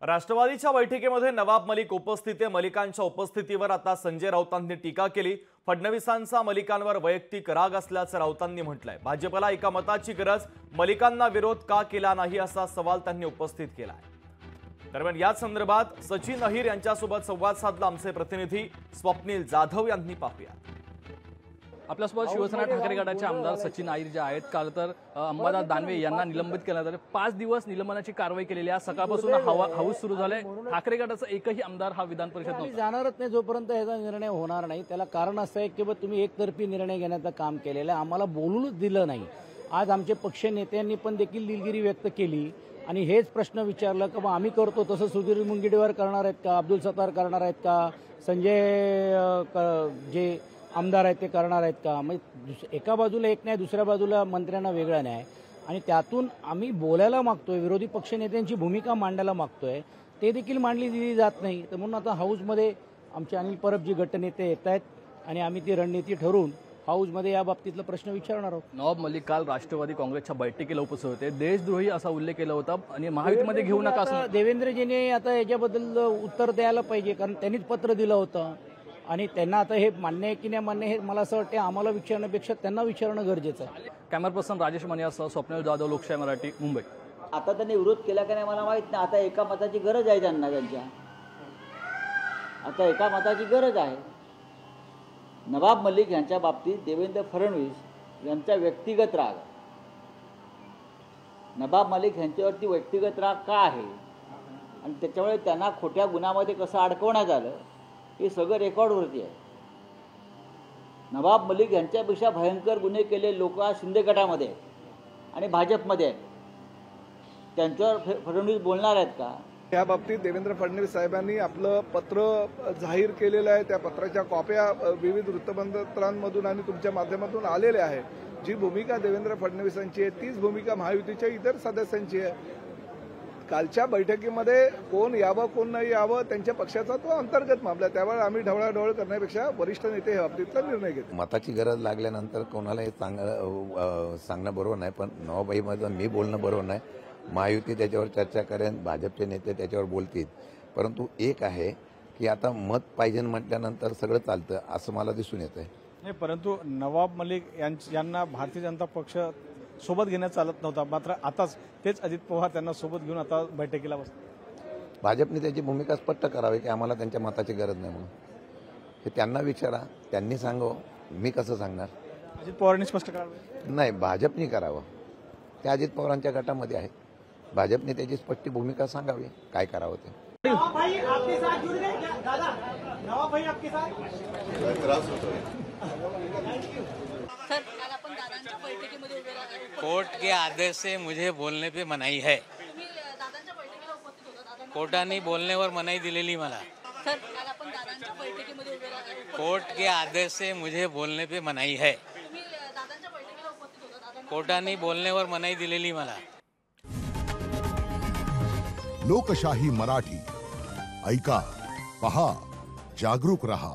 राष्ट्रवादीच्या बैठकीमध्ये नवाब मलिक उपस्थित आहे। मलिकांच्या उपस्थितीवर आता संजय राऊतांनी टीका केली। फडणवीसांचा मलिकांवर वैयक्तिक राग असल्याचं राऊतांनी म्हटलंय। भाजपला एका मताची गरज, मलिकांना विरोध का केला नाही असा सवाल त्यांनी उपस्थित केलाय। दरम्यान या संदर्भात सचिन अहिर यांच्यासोबत संवाद साधला आमचे प्रतिनिधी स्वप्नील जाधव यांनी। पाहूया। आपल्यासोबत शिवसेना ठाकरे गटाचे आमदार सचिन अहिर जे आहेत, काल तर अंबादास दानवे यांना निलंबित करण्यात आले। 5 दिवस निलंबनाची कारवाई केलेली आहे। सकाळपासून हाऊस सुरू झाले। ठाकरे गटाचा एकही आमदार हा विधान परिषद जाणारच नाही जोपर्यंत याचा निर्णय होणार नाही। त्याला कारण असं आहे की तुम्ही एकतर्फी निर्णय घेण्याचं काम केलेलं आहे, आम्हाला बोलूनच दिलं नाही। आज आमचे पक्ष नेत्यांनी पण देखील दिलगिरी व्यक्त केली आणि हेच प्रश्न विचारला की आम्ही करतो तसं सुधीर मुनगंटीवार करणार आहेत का, अब्दुल सत्तार करणार आहेत का, संजय जे आमदार आहेत ते करणार आहेत का। मग एका बाजूला एक न्याय, दुसऱ्या बाजूला मंत्र्यांना वेगळा न्याय, आणि त्यातून आम्ही बोलायला मागतोय, विरोधी पक्षनेत्यांची भूमिका मांडायला मागतोय, ते देखील मांडली दिली जात नाही। तर म्हणून आता हाऊसमध्ये आमचे अनिल परब जी गटनेते येत आहेत आणि आम्ही ती रणनीती ठरवून हाऊसमध्ये या बाबतीतला प्रश्न विचारणार आहोत। नवाब मलिक काल राष्ट्रवादी काँग्रेसच्या बैठकीला उपस्थित होते। देशद्रोही असा उल्लेख केला होता आणि महायुतीमध्ये घेऊ नका असं देवेंद्रजींनी आता याच्याबद्दल उत्तर द्यायला पाहिजे, कारण त्यांनीच पत्र दिलं होतं आणि त्यांना आता हे मान्य आहे की नाही मान्य हे मला असं वाटतं आम्हाला विचारण्यापेक्षा त्यांना विचारणं गरजेचं आहे। कॅमेरा पर्सन राजेश मनियासह स्वप्नील जाधव, लोकशाही मराठी, मुंबई। आता त्यांनी विरोध केला का नाही मला माहित नाही। आता एका मताची गरज आहे त्यांना, आता एका मताची गरज आहे। नवाब मलिक यांच्या बाबतीत देवेंद्र फडणवीस यांचा व्यक्तिगत राग, नवाब मलिक यांच्यावरती व्यक्तिगत राग का आहे आणि त्याच्यामुळे त्यांना खोट्या गुन्ह्यामध्ये कसं अडकवण्यात आलं हे सगळं रेकॉर्डवरती आहे। नवाब मलिक यांच्यापेक्षा भयंकर गुन्हे केले लोक आज शिंदे गटामध्ये आणि भाजपमध्ये आहेत, त्यांच्यावर फडणवीस बोलणार आहेत का? या बाबतीत देवेंद्र फडणवीस साहेबांनी आपलं पत्र जाहीर केलेलं आहे। त्या पत्राच्या कॉप्या विविध वृत्तपत्रांमधून आणि तुमच्या माध्यमातून आलेल्या आहेत। जी भूमिका देवेंद्र फडणवीसांची आहे तीच भूमिका महायुतीच्या इतर सदस्यांची आहे। कालच्या बैठकीमध्ये कोण यावं कोण नाही यावं त्यांच्या पक्षाचा तो अंतर्गत मामला, त्यावर आम्ही ढवळाढवळ करण्यापेक्षा वरिष्ठ नेते या बाबतीतला निर्णय घेतो। मताची गरज लागल्यानंतर कोणालाही सांगणं बरोबर नाही, पण नवाबाईमध्ये मी बोलणं बरोबर नाही। महायुती त्याच्यावर चर्चा करेन, भाजपचे नेते त्याच्यावर बोलतील, परंतु एक आहे की आता मत पाहिजे म्हटल्यानंतर सगळं चालतं असं मला दिसून येत आहे। नाही, परंतु नवाब मलिक यांना भारतीय जनता पक्ष सोबत घेण्यात चालत नव्हता, मात्र आताच तेच अजित पवार त्यांना सोबत घेऊन आता बैठकीला बसतात। भाजपने त्याची भूमिका स्पष्ट करावी की आम्हाला त्यांच्या मताची गरज नाही म्हणून। हे त्यांना विचारा, त्यांनी सांगावं, मी कसं सांगणार? अजित पवारांनी स्पष्ट करावं? नाही, भाजपने करावं। ते अजित पवारांच्या गटामध्ये आहे, भाजपने त्याची स्पष्ट भूमिका सांगावी काय करावं ते। कोर्ट के आदेश से मुझे बोलने पे मनाई है। कोर्टाने बोलण्यावर मनाई दिलेली मला। कोर्ट के आदेश से मुझे बोलने पे मनाई है। कोर्टाने बोलण्यावर मनाई दिलेली मला। लोकशाही मराठी ऐका, पहा, जागरूक रहा।